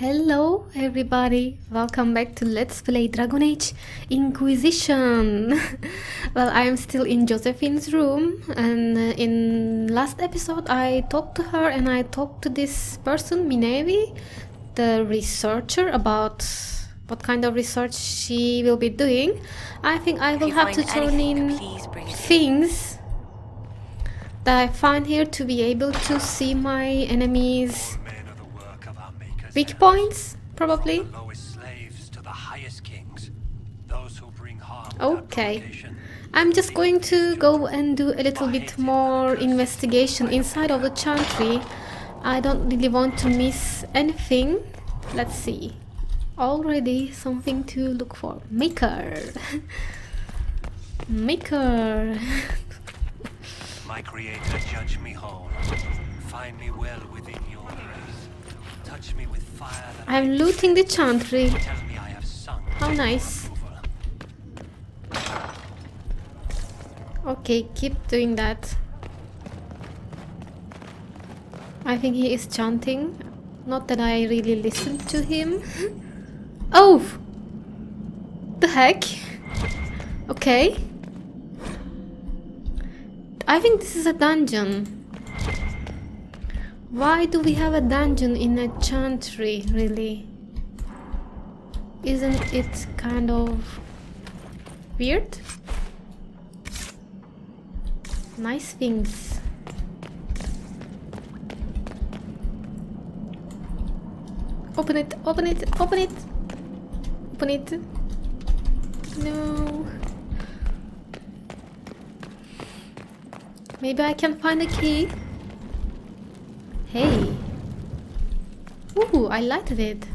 Hello everybody, welcome back to Let's Play Dragon Age Inquisition. Well, I am still in Josephine's room, and in last episode I talked to her and I talked to this person, Minevi, the researcher, about what kind of research she will be doing. I think I will have to turn in things that I find here to be able to see my enemies' weak points, probably. Okay. I'm just going to go and do a little bit more investigation inside of the Chantry. I don't really want to miss anything. Let's see. Already something to look for. Maker. Maker. My creator, judge me whole. Find me well within your grace. Touch me with fire. I'm looting the Chantry. Tell me I have sung. How nice. Okay, keep doing that. I think he is chanting. Not that I really listened to him. Oh! The heck? Okay. I think this is a dungeon. Why do we have a dungeon in a Chantry, really? Isn't it kind of weird? Nice things. Open it, open it, open it! Open it. No. Maybe I can find a key. Hey. Ooh, I liked it.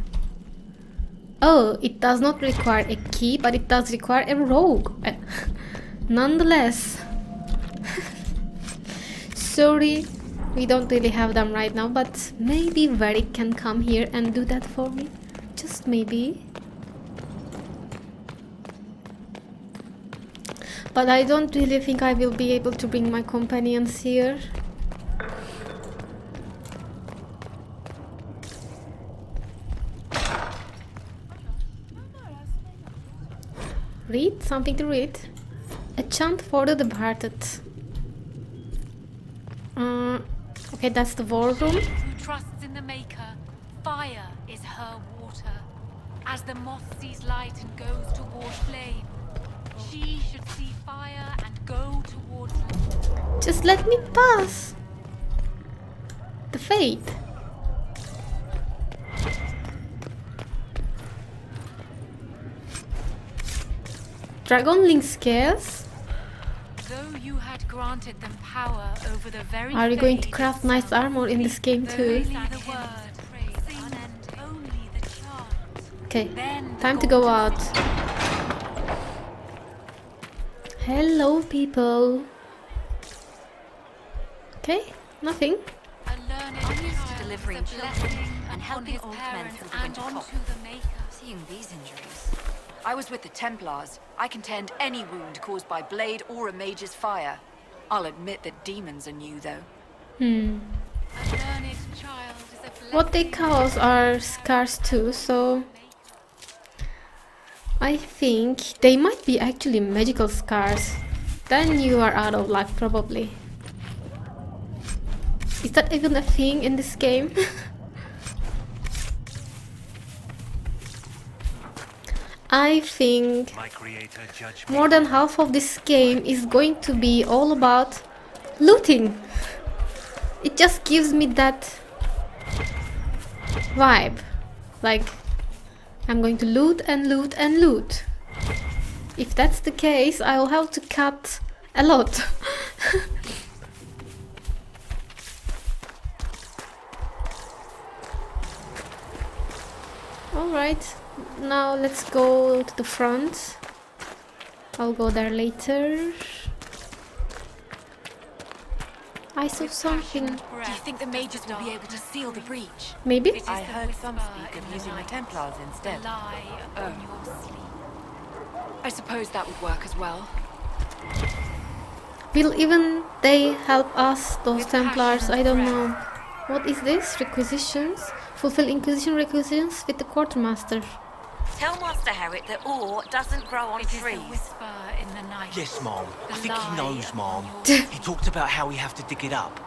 Oh, it does not require a key, but it does require a rogue. Nonetheless. Sorry, we don't really have them right now, but maybe Varric can come here and do that for me. Just maybe. But I don't really think I will be able to bring my companions here. Read? Something to read? A chant for the departed. Okay, that's the war room. She who trusts in the Maker, fire is her water. As the moth sees light and goes toward flame, she should see fire and go towards light. Just let me pass. The fate. Dragon Link scales. Though you had granted them power over the very Are you going to fate craft nice itself, armor in this game too? only the word, sing only the chant. Okay, Then time to go out. Hello, people. Okay, nothing. A learned I'm used to child delivering is a blessing children and upon helping his old men parents through the and winter onto cold. the Maker. Seeing these injuries. I was with the Templars. I can tend any wound caused by blade or a mage's fire. I'll admit that demons are new, though. A learned child is a blessing. What they cause are scars too, so I think they might be actually magical scars. Then you are out of luck, probably. Is that even a thing in this game? I think My creator, judge me. more than half of this game is going to be all about looting. It just gives me that vibe. Like, I'm going to loot and loot and loot. If that's the case, I'll have to cut a lot. Alright, now let's go to the front. I'll go there later. I saw something. Do you think the mages will be able to seal the breach? Maybe? I heard some speak of using the Templars instead. Lie upon your sleep. I suppose that would work as well. Will even they help us, those Templars? I don't know. What is this? Requisitions? Fulfill Inquisition requisitions with the Quartermaster. Tell Master Harriet that ore doesn't grow on It is the trees. whisper in the night. Yes, Mom. The I think he lie knows, upon Mom. your He talked about how we have to dig it up.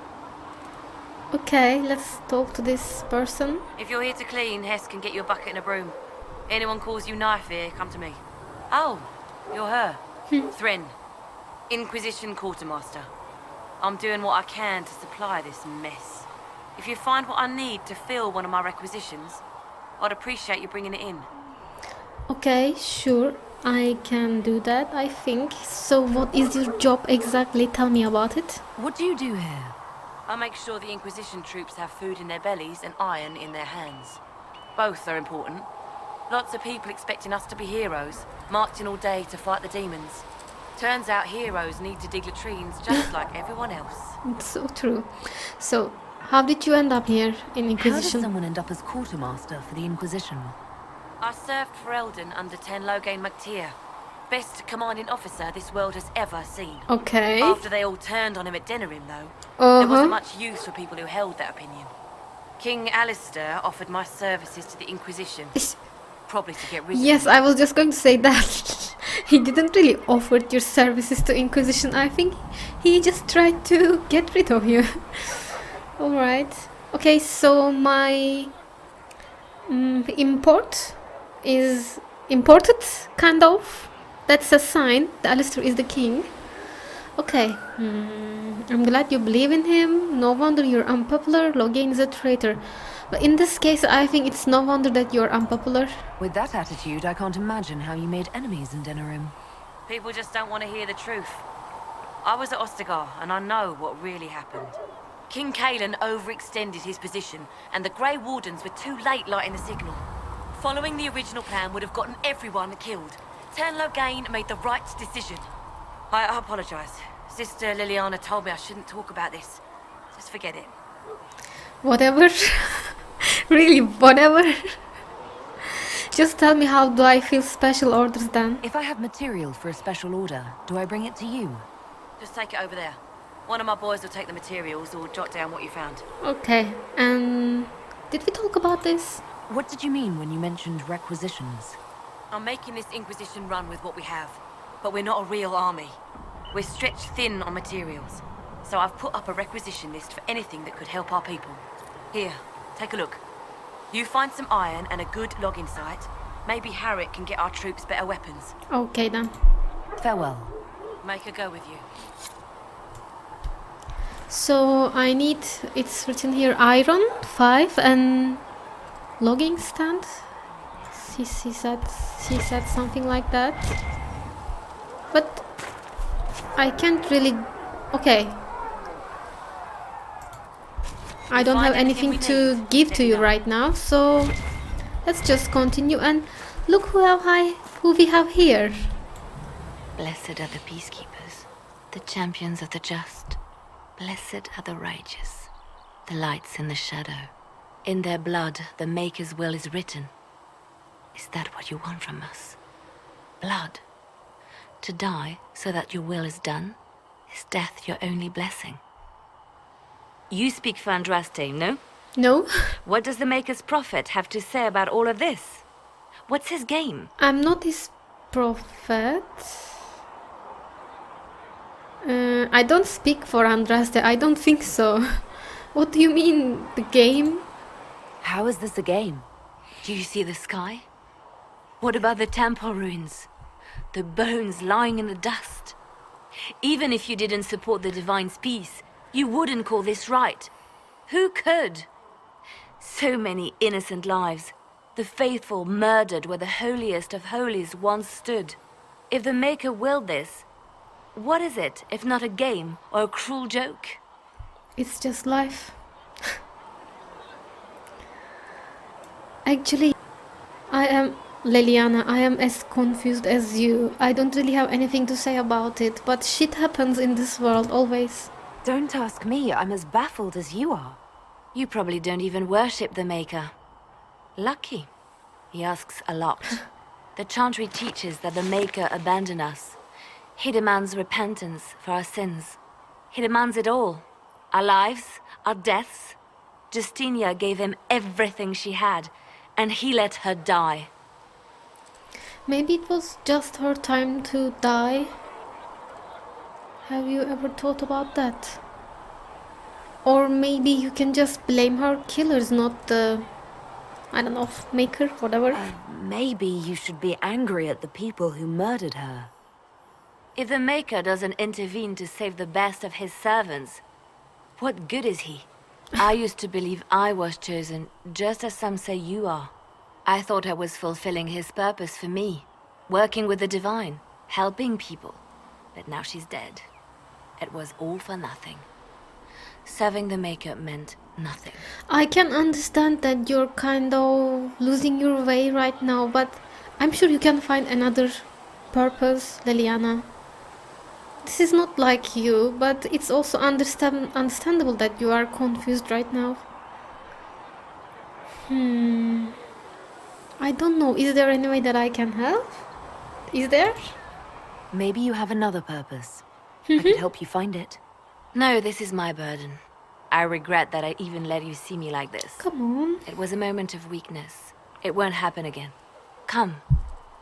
Okay, let's talk to this person. If you're here to clean, Hess can get you a bucket and a broom. Anyone calls you knife here, come to me. Oh, you're her. Thren, Inquisition Quartermaster. I'm doing what I can to supply this mess. If you find what I need to fill one of my requisitions, I'd appreciate you bringing it in. Okay, sure, I can do that, I think. So what is your job exactly? Tell me about it. What do you do here? I make sure the Inquisition troops have food in their bellies and iron in their hands. Both are important. Lots of people expecting us to be heroes, marching all day to fight the demons. Turns out heroes need to dig latrines just like everyone else. It's so true. So, how did you end up here in How does Inquisition? someone end up as quartermaster for the Inquisition? I served for Eldon under Ten Loghain MacTier, best commanding officer this world has ever seen. Okay. After they all turned on him at Denerim, though, there wasn't much use for people who held that opinion. King Alistair offered my services to the Inquisition, probably to get rid of Yes, me. I was just going to say that. He didn't really offer your services to Inquisition. I think he just tried to get rid of you. Alright. Okay, so my import is imported, kind of. That's a sign that Alistair is the king. Okay. I'm glad you believe in him. No wonder you're unpopular. Loghain is a traitor. But in this case, I think it's no wonder that you're unpopular. With that attitude, I can't imagine how you made enemies in Denerim. People just don't want to hear the truth. I was at Ostagar, and I know what really happened. King Kaelan overextended his position, and the Grey Wardens were too late lighting the signal. Following the original plan would have gotten everyone killed. Ten Loghain made the right decision. I apologize. Sister Leliana told me I shouldn't talk about this. Just forget it. Whatever. Really, whatever. Just tell me, how do I feel special orders then? If I have material for a special order, do I bring it to you? Just take it over there. One of my boys will take the materials or jot down what you found. Okay, and did we talk about this? What did you mean when you mentioned requisitions? I'm making this Inquisition run with what we have, but we're not a real army. We're stretched thin on materials, so I've put up a requisition list for anything that could help our people. Here, take a look. You find some iron and a good logging site. Maybe Varric can get our troops better weapons. Okay then. Farewell. Make her go with you. So I need, it's written here, iron 5 and logging stand. She said something like that. But I can't really. Okay. I don't have anything to give to you right now, so let's just continue and look who we have here. Blessed are the peacekeepers, the champions of the just. Blessed are the righteous, the lights in the shadow. In their blood, the Maker's will is written. Is that what you want from us? Blood? To die so that your will is done? Is death your only blessing? You speak for Andraste, no? No, What does the Maker's prophet have to say about all of this? What's his game? I'm not his prophet. I don't speak for Andraste. I don't think so. What do you mean, the game? How is this a game? Do you see the sky? What about the temple ruins? The bones lying in the dust? Even if you didn't support the Divine's peace, you wouldn't call this right. Who could? So many innocent lives. The faithful murdered where the holiest of holies once stood. If the Maker willed this, what is it if not a game or a cruel joke? It's just life. Actually, I am Leliana. I am as confused as you. I don't really have anything to say about it, but shit happens in this world always. Don't ask me, I'm as baffled as you are. You probably don't even worship the Maker. Lucky. He asks a lot. The Chantry teaches that the Maker abandoned us. He demands repentance for our sins. He demands it all. Our lives, our deaths. Justinia gave him everything she had, and he let her die. Maybe it was just her time to die. Have you ever thought about that? Or maybe you can just blame her killers, not the, I don't know, maker, whatever. Maybe you should be angry at the people who murdered her. If the Maker doesn't intervene to save the best of his servants, what good is he? I used to believe I was chosen, just as some say you are. I thought I was fulfilling his purpose for me, working with the Divine, helping people. But now she's dead. It was all for nothing. Serving the Maker meant nothing. I can understand that you're kind of losing your way right now, but I'm sure you can find another purpose, Leliana. This is not like you, but it's also understandable that you are confused right now. I don't know. Is there any way that I can help? Is there? Maybe you have another purpose. I could help you find it. No, this is my burden. I regret that I even let you see me like this. Come on. It was a moment of weakness. It won't happen again. Come.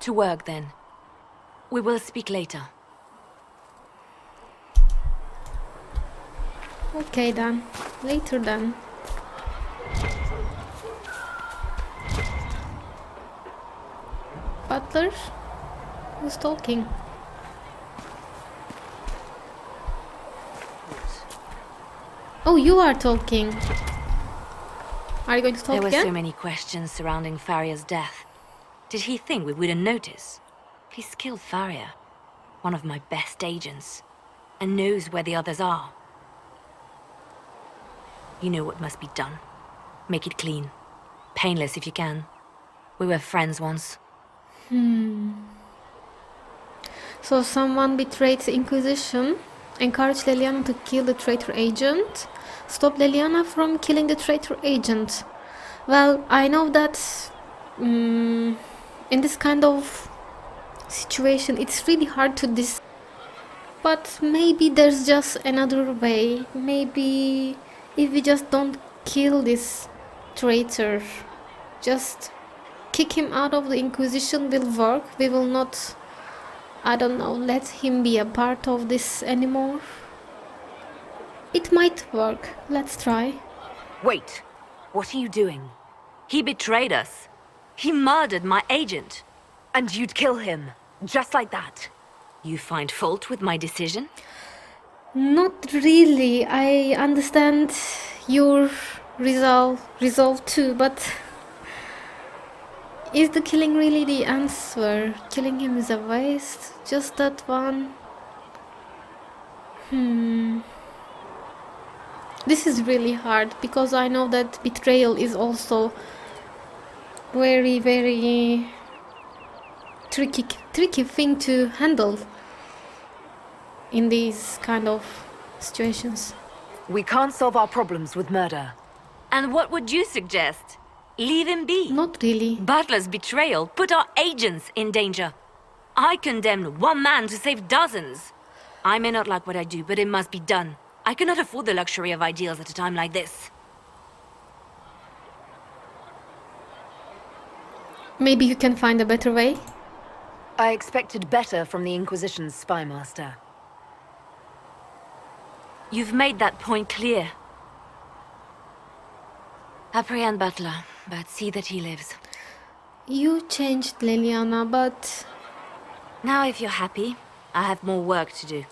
To work, then. We will speak later. Okay then. Later then. Butler? Who's talking? Oh, you are talking. Are you going to talk There were again? so many questions surrounding Farria's death. Did he think we wouldn't notice? He's killed Farria, one of my best agents, and knows where the others are. You know what must be done. Make it clean. Painless if you can. We were friends once. So someone betrayed the Inquisition, encouraged Leliana to kill the traitor agent, stopped Leliana from killing the traitor agent. Well, I know that in this kind of situation it's really hard to but maybe there's just another way. Maybe if we just don't kill this traitor, just kick him out of the Inquisition will work. We will not, I don't know, let him be a part of this anymore. It might work. Let's try. Wait, what are you doing? He betrayed us. He murdered my agent. And you'd kill him, just like that? You find fault with my decision? Not really. I understand your resolve too, but is the killing really the answer? Killing him is a waste? Just that one? This is really hard because I know that betrayal is also very, very tricky thing to handle in these kind of situations. We can't solve our problems with murder. And what would you suggest? Leave him be? Not really. Butler's betrayal put our agents in danger. I condemn one man to save dozens. I may not like what I do, but it must be done. I cannot afford the luxury of ideals at a time like this. Maybe you can find a better way? I expected better from the Inquisition's spy master. You've made that point clear. Apprehend Butler, but see that he lives. You changed, Leliana, but Now if you're happy, I have more work to do.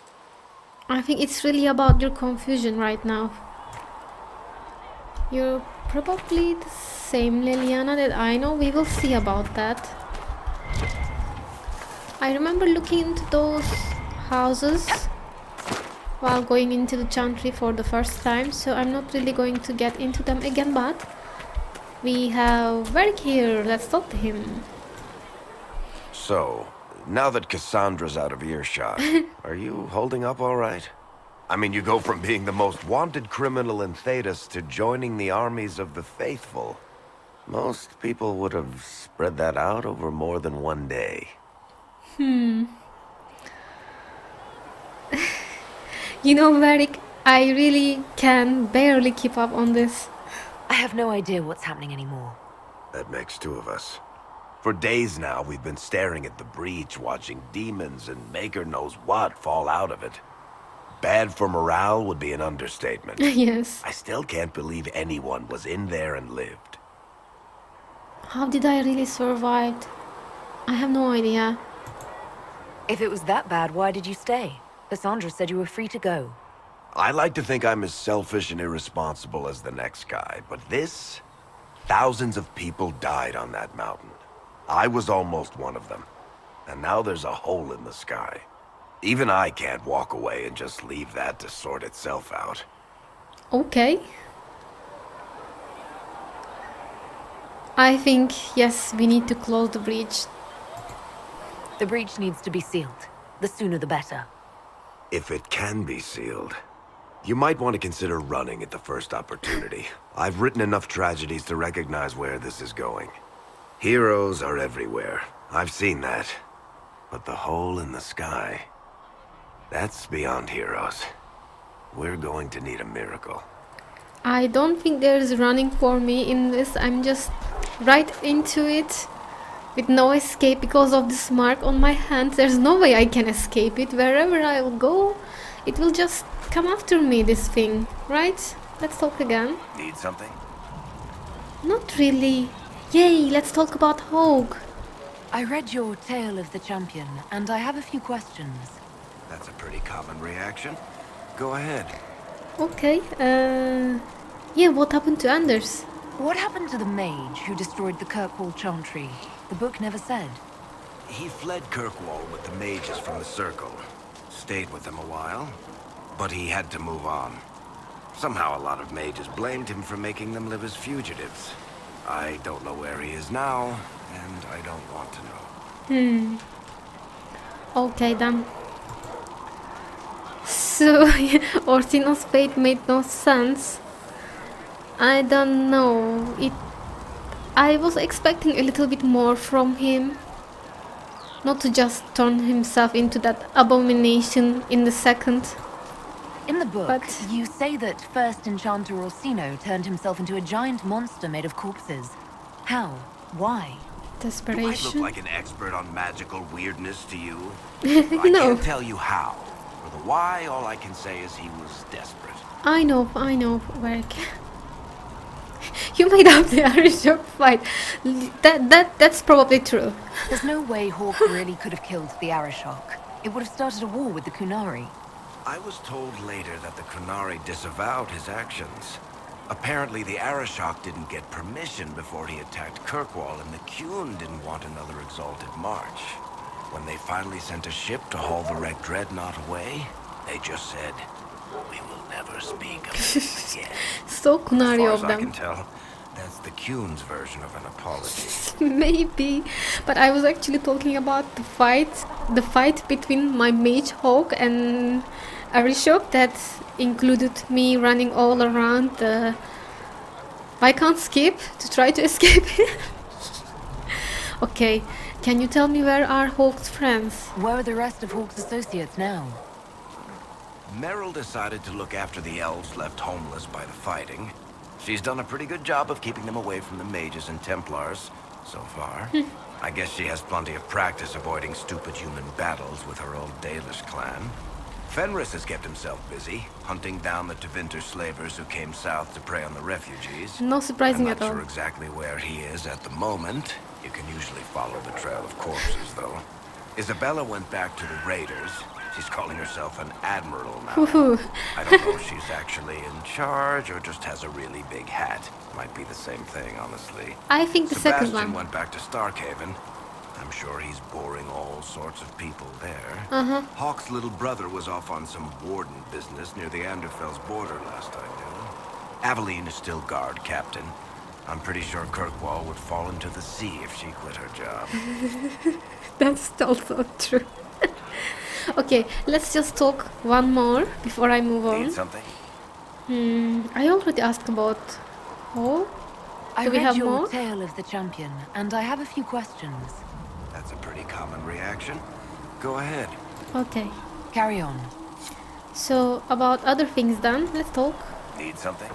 I think it's really about your confusion right now. You're probably the same Leliana that I know. We will see about that. I remember looking into those houses while going into the Chantry for the first time, so I'm not really going to get into them again, but we have Varric here. Let's talk to him. So, now that Cassandra's out of earshot, are you holding up all right? I mean, you go from being the most wanted criminal in Tethras to joining the armies of the faithful. Most people would have spread that out over more than one day. You know, Varric, I really can barely keep up on this. I have no idea what's happening anymore. That makes two of us. For days now, we've been staring at the breach, watching demons and maker knows what fall out of it. Bad for morale would be an understatement. Yes. I still can't believe anyone was in there and lived. How did I really survive? I have no idea. If it was that bad, why did you stay? Cassandra said you were free to go. I like to think I'm as selfish and irresponsible as the next guy, but this... Thousands of people died on that mountain. I was almost one of them. And now there's a hole in the sky. Even I can't walk away and just leave that to sort itself out. Okay. I think, yes, we need to close the breach. The breach needs to be sealed. The sooner the better. If it can be sealed, you might want to consider running at the first opportunity. I've written enough tragedies to recognize where this is going. Heroes are everywhere. I've seen that. But the hole in the sky... that's beyond heroes. We're going to need a miracle. I don't think there's running for me in this. I'm just right into it with no escape because of this mark on my hand. There's no way I can escape it. Wherever I will go, it will just come after me, this thing, right? Let's talk again. Need something? Not really. Yay, let's talk about Hogue. I read your Tale of the Champion, and I have a few questions. That's a pretty common reaction. Go ahead. Okay, yeah, what happened to Anders? What happened to the mage who destroyed the Kirkwall Chantry? The book never said. He fled Kirkwall with the mages from the Circle. Stayed with them a while, but he had to move on. Somehow a lot of mages blamed him for making them live as fugitives. I don't know where he is now, and I don't want to know. Okay then. So, Orsino's fate made no sense. I don't know. I was expecting a little bit more from him. Not to just turn himself into that abomination in the second. In the book, But- you say that first Enchanter Orsino turned himself into a giant monster made of corpses. How? Why? Do I look Desperation. like an expert on magical weirdness to you? I No. can't tell you how. For the why, all I can say is he was desperate. I know, Varric. You made up the Arishok fight. That's probably true. There's no way Hawk really could have killed the Arishok. It would have started a war with the Kunari. I was told later that the Kunari disavowed his actions. Apparently, the Arishok didn't get permission before he attacked Kirkwall, and the Qun didn't want another exalted march. When they finally sent a ship to haul the wrecked dreadnought away, they just said, "We will never speak of this again." So As Kunari far of as I can them. tell, that's the Qun's version of an apology. Maybe, but I was actually talking about the fight between my mage Hawk and Arishok that included me running all around the Viscount Skip to try to escape it. Okay, can you tell me where are Hawk's friends? Where are the rest of Hawk's associates now? Merrill decided to look after the elves left homeless by the fighting. She's done a pretty good job of keeping them away from the mages and Templars, so far. I guess she has plenty of practice avoiding stupid human battles with her old Dalish clan. Fenris has kept himself busy, hunting down the Tevinter slavers who came south to prey on the refugees. No surprising I'm at not all. sure exactly where he is at the moment. You can usually follow the trail of corpses, though. Isabella went back to the raiders. She's calling herself an admiral now. Woohoo. I don't know if she's actually in charge or just has a really big hat. Might be the same thing, honestly. I think the second Sebastian one. went back to Starkhaven. I'm sure he's boring all sorts of people there. Hawk's little brother was off on some warden business near the Anderfell's border last I knew. Aveline is still guard captain. I'm pretty sure Kirkwall would fall into the sea if she quit her job. That's also true. Okay, let's just talk one more before I move Need on. something? I already asked about Hawk. I Do we read have your more? Tale of the Champion, and I have a few questions. That's a pretty common reaction. Go ahead. Okay, Carry on. so about other things then, let's talk. Need something?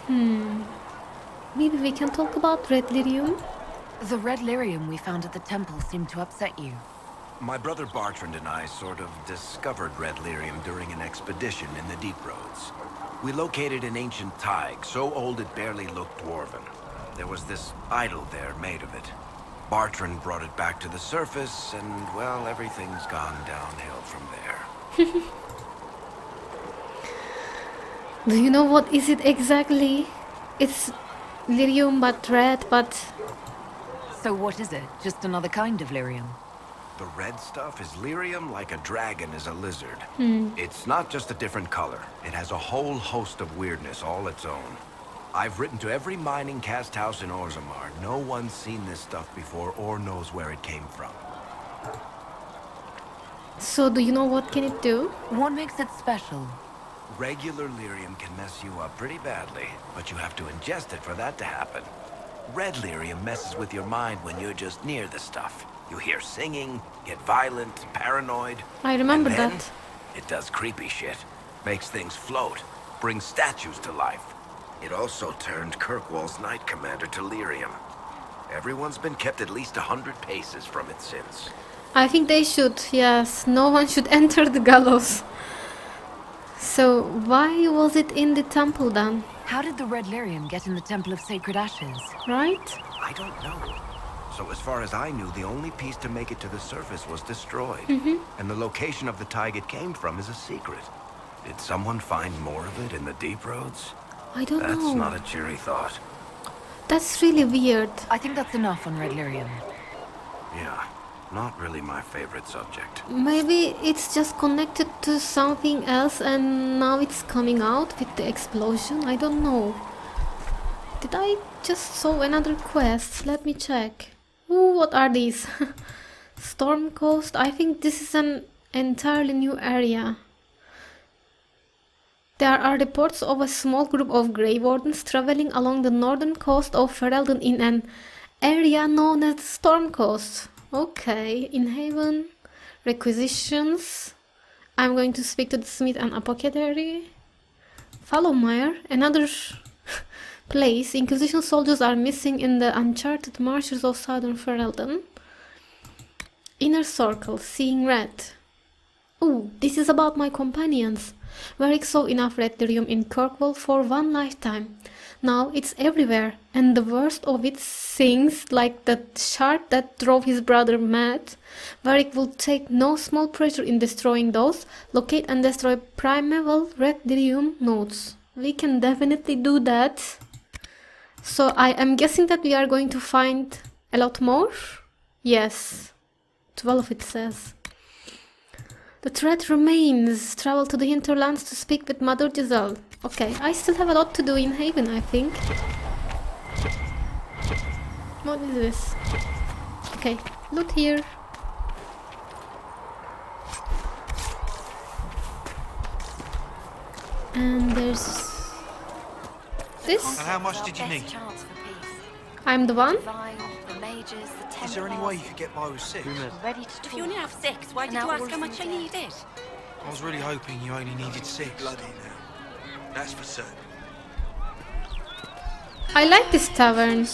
Maybe we can talk about red lyrium. The red lyrium we found at the temple seemed to upset you. My brother Bartrand and I sort of discovered red lyrium during an expedition in the Deep Roads. We located an ancient thaig, so old it barely looked dwarven. There was this idol there made of it. Bartrand brought it back to the surface, and, well, everything's gone downhill from there. Do you know what is it exactly? It's lyrium but red, but... So what is it? Just another kind of lyrium? The red stuff is lyrium like a dragon is a lizard. It's not just a different color. It has a whole host of weirdness all its own. I've written to every mining cast house in Orzammar. No one's seen this stuff before or knows where it came from. So do you know what can it do? What makes it special? Regular lyrium can mess you up pretty badly, but you have to ingest it for that to happen. Red lyrium messes with your mind when you're just near the stuff. You hear singing, get violent, paranoid. I remember and then that. it does creepy shit. Makes things float, brings statues to life. It also turned Kirkwall's Knight Commander to lyrium. Everyone's been kept at least 100 paces from it since. I think they should, yes. No one should enter the gallows. So why was it in the temple then? How did the red lyrium get in the Temple of Sacred Ashes? Right? I don't know. So as far as I knew, the only piece to make it to the surface was destroyed. And the location of the thaig it came from is a secret. Did someone find more of it in the Deep Roads? I don't know. That's not a cheery thought. That's really weird. I think that's enough on red lyrium. Yeah, not really my favorite subject. Maybe it's just connected to something else and now it's coming out with the explosion. I don't know. Did I just saw another quest? Let me check. Ooh, what are these? Storm Coast. I think this is an entirely new area. There are reports of a small group of Grey Wardens traveling along the northern coast of Ferelden in an area known as the Storm Coast. Okay, in Haven, requisitions. I'm going to speak to the smith and apothecary. Fallowmire, another place. Inquisition soldiers are missing in the uncharted marshes of southern Ferelden. Inner Circle, seeing red. Ooh, this is about my companions. Varric saw enough red lyrium in Kirkwall for one lifetime. Now it's everywhere, and the worst of it sings like the shard that drove his brother mad. Varric will take no small pleasure in destroying those. Locate and destroy primeval red lyrium nodes. We can definitely do that. So I am guessing that we are going to find a lot more? Yes. 12 it says. The threat remains. Travel to the hinterlands to speak with Mother Giselle. Okay, I still have a lot to do in Haven, I think. What is this? Okay, loot here. And there's this. And how much did you need? I'm the one. Is there any way you could get by with 6? If you only have 6, why did you ask how much I needed? I was really hoping you only needed 6. Bloody now. That's for certain. I like this tavern.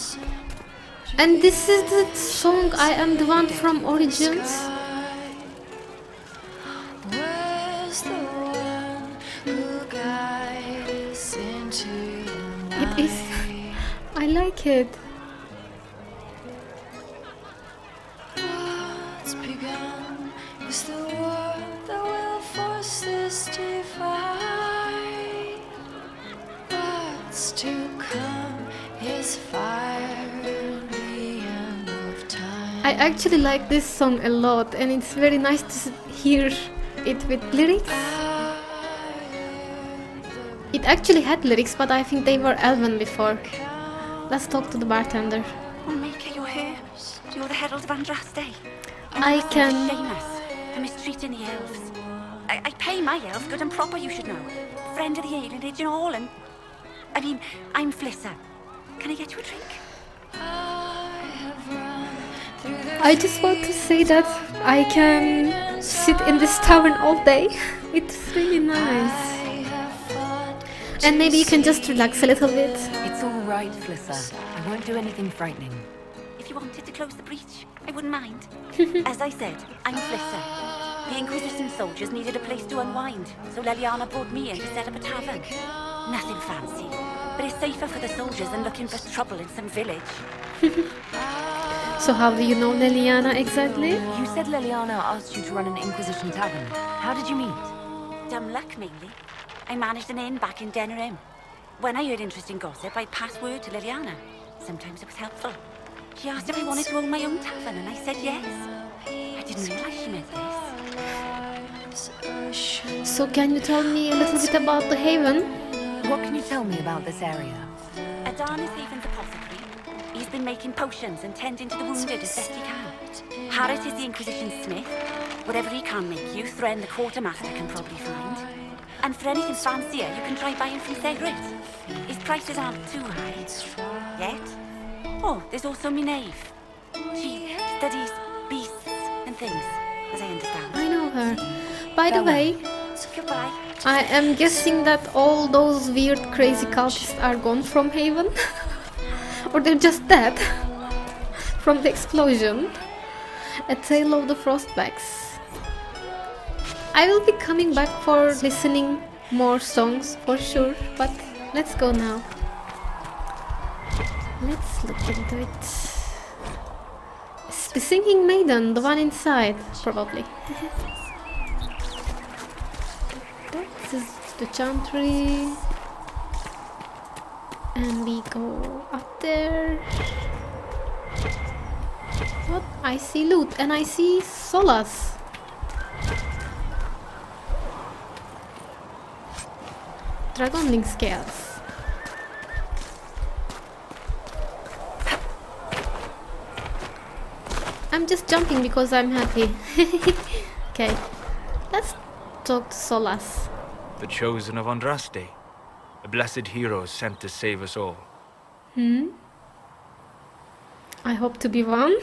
And this is the song I Am the One from Origins. It is. I like it. I actually like this song a lot, and it's very nice to hear it with lyrics. It actually had lyrics, but I think they were Elven before. Let's talk to the bartender. Oh, Mika, you're here. You're the Herald of Andraste. I can... Seamus, for mistreating the elves. I pay my elves good and proper, you should know. Friend of the alienage and all, and... I mean, I'm Flissa. Can I get you a drink? I just want to say that I can sit in this tavern all day. It's really nice. And maybe you can just relax a little bit. It's all right, Flissa. I won't do anything frightening. If you wanted to close the breach, I wouldn't mind. As I said, I'm Flissa. The Inquisition soldiers needed a place to unwind, so Leliana brought me in to set up a tavern. Nothing fancy, but it's safer for the soldiers than looking for trouble in some village. So how do you know Leliana exactly? You said Leliana asked you to run an Inquisition tavern. How did you meet? Dumb luck, mainly. I managed an inn back in Denerim. When I heard interesting gossip, I'd pass word to Leliana. Sometimes it was helpful. She asked if I wanted to own my own tavern, and I said yes. I didn't realize she meant this. So can you tell me a little bit about the Haven? What can you tell me about this area? Adan is Haven's apothecary. He's been making potions and tending to the wounded as best he can. Harrit is the Inquisition smith. Whatever he can make you, Thren the Quartermaster can probably find. And for anything fancier, you can try buying from Cedric. His prices aren't too high. Yet. Oh, there's also Minave. She studies beasts and things, as I understand. I know her. By the way, Goodbye. I am guessing that all those weird crazy cultists are gone from Haven. Or they're just dead from the explosion. A Tale of the Frostbacks. I will be coming back for listening more songs for sure, but let's go now. Let's look into it. It's the singing maiden, the one inside, probably. This is the Chantry. And we go up there. What? I see loot and I see Solas. Dragonling scales. I'm just jumping because I'm happy. Okay, let's talk to Solas. The chosen of Andraste, a blessed hero sent to save us all. I hope to be one.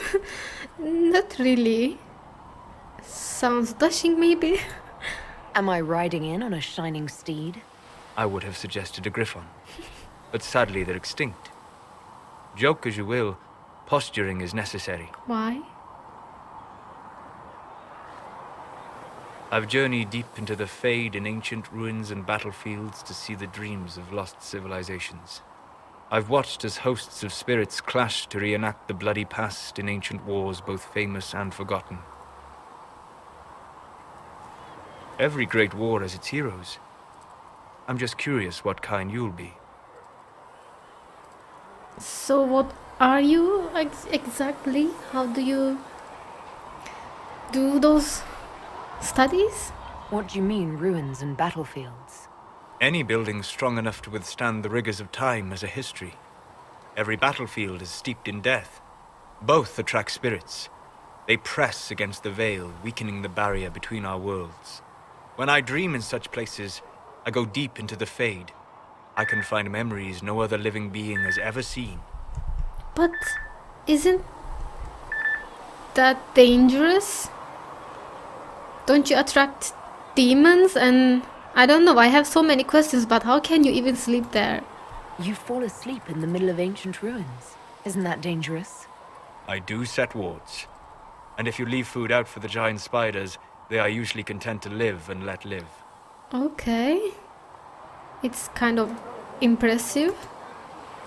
Not really. Sounds dashing, maybe. Am I riding in on a shining steed? I would have suggested a griffon, but sadly they're extinct. Joke as you will, posturing is necessary. Why? I've journeyed deep into the Fade in ancient ruins and battlefields to see the dreams of lost civilizations. I've watched as hosts of spirits clash to reenact the bloody past in ancient wars both famous and forgotten. Every great war has its heroes. I'm just curious what kind you'll be. So what are you exactly? How do you do those studies? What do you mean, ruins and battlefields? Any building strong enough to withstand the rigors of time has a history. Every battlefield is steeped in death. Both attract spirits. They press against the veil, weakening the barrier between our worlds. When I dream in such places, I go deep into the Fade. I can find memories no other living being has ever seen. But isn't that dangerous? Don't you attract demons? And I don't know, I have so many questions, but how can you even sleep there? You fall asleep in the middle of ancient ruins. Isn't that dangerous? I do set wards. And if you leave food out for the giant spiders, they are usually content to live and let live. Okay. It's kind of impressive.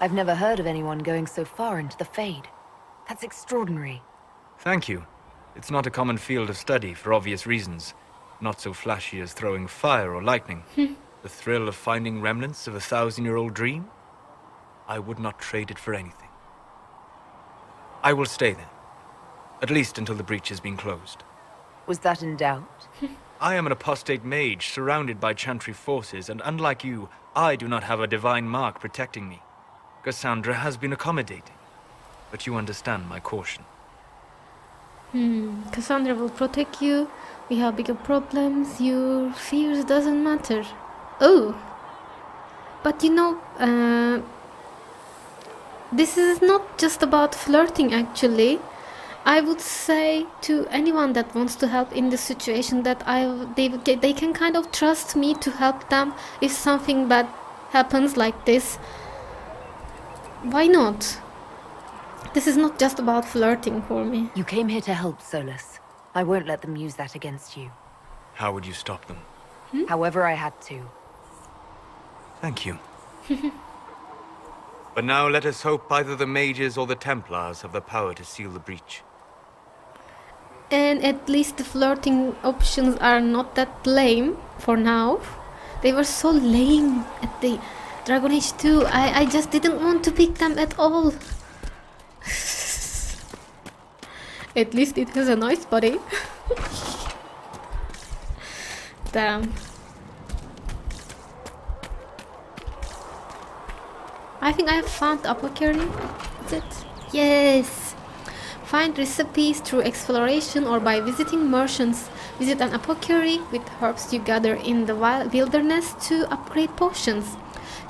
I've never heard of anyone going so far into the Fade. That's extraordinary. Thank you. It's not a common field of study for obvious reasons. Not so flashy as throwing fire or lightning. The thrill of finding remnants of a 1,000-year-old dream? I would not trade it for anything. I will stay then. At least until the breach has been closed. Was that in doubt? I am an apostate mage surrounded by Chantry forces, and unlike you, I do not have a divine mark protecting me. Cassandra has been accommodating, but you understand my caution. Cassandra will protect you. We have bigger problems. Your fears doesn't matter. Oh. But you know, this is not just about flirting actually. I would say to anyone that wants to help in this situation that they can kind of trust me to help them if something bad happens like this, why not? This is not just about flirting for me. You came here to help, Solas. I won't let them use that against you. How would you stop them? However I had to. Thank you. But now let us hope either the mages or the Templars have the power to seal the breach. And at least the flirting options are not that lame for now. They were so lame at the Dragon Age 2. I just didn't want to pick them at all. At least it has a nice body. Damn. I think I have found the apothecary. Is it? Yes! Find recipes through exploration or by visiting merchants. Visit an apothecary with herbs you gather in the wilderness to upgrade potions.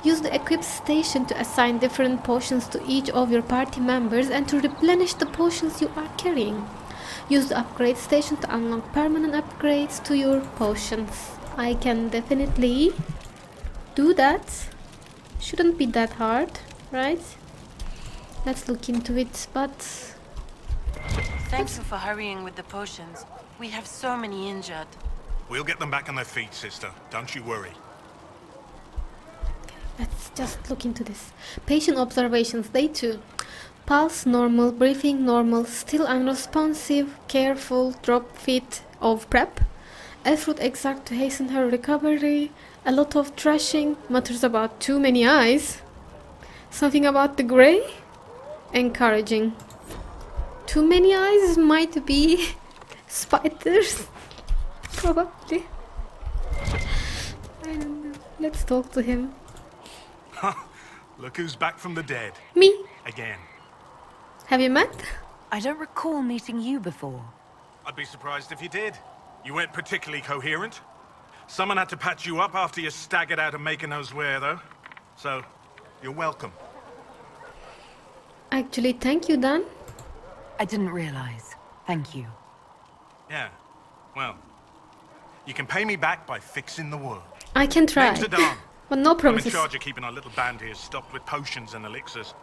Use the equip station to assign different potions to each of your party members and to replenish the potions you are carrying. Use the upgrade station to unlock permanent upgrades to your potions. I can definitely do that. Shouldn't be that hard, right? Let's look into it, but... Thank you for hurrying with the potions. We have so many injured. We'll get them back on their feet, sister. Don't you worry. Let's just look into this. Patient observations, day 2. Pulse normal, breathing normal, still unresponsive, careful, drop fit of prep. Effort exert to hasten her recovery. A lot of thrashing, mutters about too many eyes. Something about the grey? Encouraging. Too many eyes might be spiders. Probably. I don't know. Let's talk to him. Look who's back from the dead. Me? Again. Have you met? I don't recall meeting you before. I'd be surprised if you did. You weren't particularly coherent. Someone had to patch you up after you staggered out of making knows where, though. So, you're welcome. Actually, thank you, Dan. I didn't realize. Thank you. Yeah. Well, you can pay me back by fixing the world. I can try. Name's Adam. But no I'm in promises. charge of keeping our little band here stocked with potions and elixirs.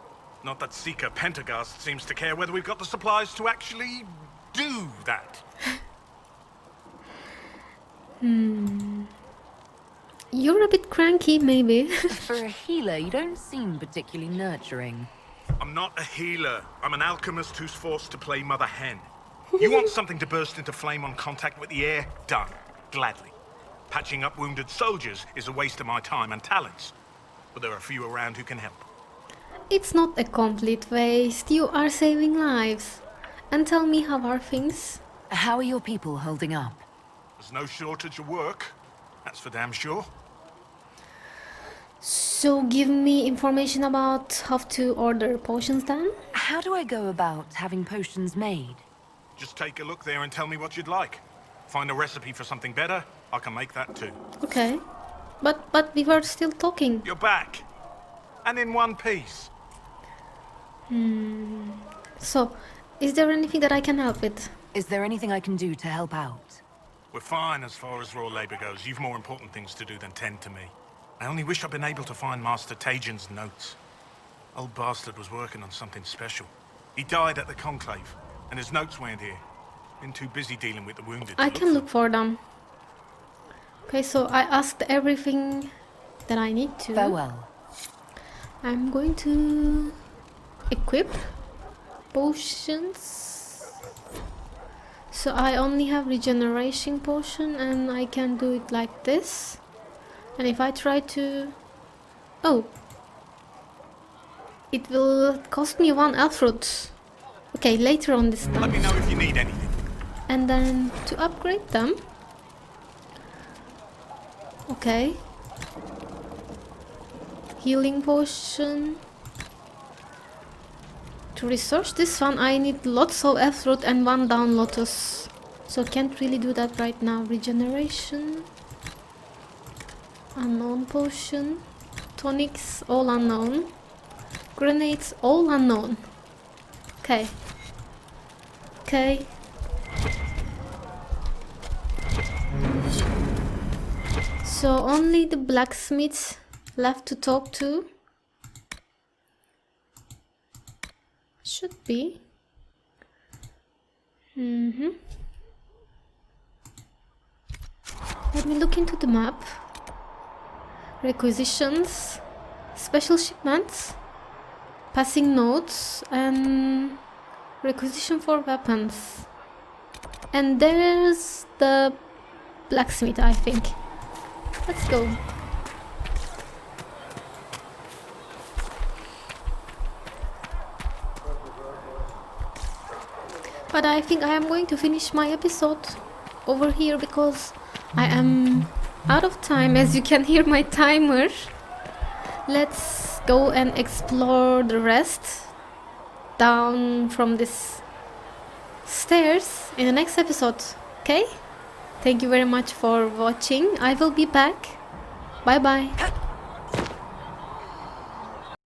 Not that Seeker Pentagast seems to care whether we've got the supplies to actually do that. You're a bit cranky, maybe. For a healer, you don't seem particularly nurturing. I'm not a healer. I'm an alchemist who's forced to play Mother Hen. You want something to burst into flame on contact with the air? Done. Gladly. Patching up wounded soldiers is a waste of my time and talents. But there are a few around who can help. It's not a complete waste. You are saving lives. And tell me, how are things? How are your people holding up? There's no shortage of work. That's for damn sure. So give me information about how to order potions then? How do I go about having potions made? Just take a look there and tell me what you'd like. Find a recipe for something better, I can make that too. Okay. But we were still talking. You're back. And in one piece. So, is there anything that I can help with? Is there anything I can do to help out? We're fine as far as raw labor goes. You've more important things to do than tend to me. I only wish I'd been able to find Master Tajin's notes. Old bastard was working on something special. He died at the Conclave, and his notes weren't here. Been too busy dealing with the wounded. I can look for them. Okay, so I asked everything that I need to. Farewell. I'm going to equip potions. So I only have regeneration potion and I can do it like this. And if I try to... Oh! It will cost me 1 elf fruit. Okay, later on this time. Let me know if you need anything. And then to upgrade them. Okay. Healing potion. To research this one I need lots of elf fruit and 1 down lotus. So can't really do that right now. Regeneration. Unknown potion. Tonics, all unknown. Grenades, all unknown. Okay. Okay. So only the blacksmith left to talk to? Should be. Let me look into the map. Requisitions, special shipments, passing notes, and requisition for weapons. And there's the blacksmith, I think. Let's go. But I think I am going to finish my episode over here because I am out of time, as you can hear my timer. Let's go and explore the rest down from this stairs in the next episode, okay? Thank you very much for watching. I will be back. Bye bye.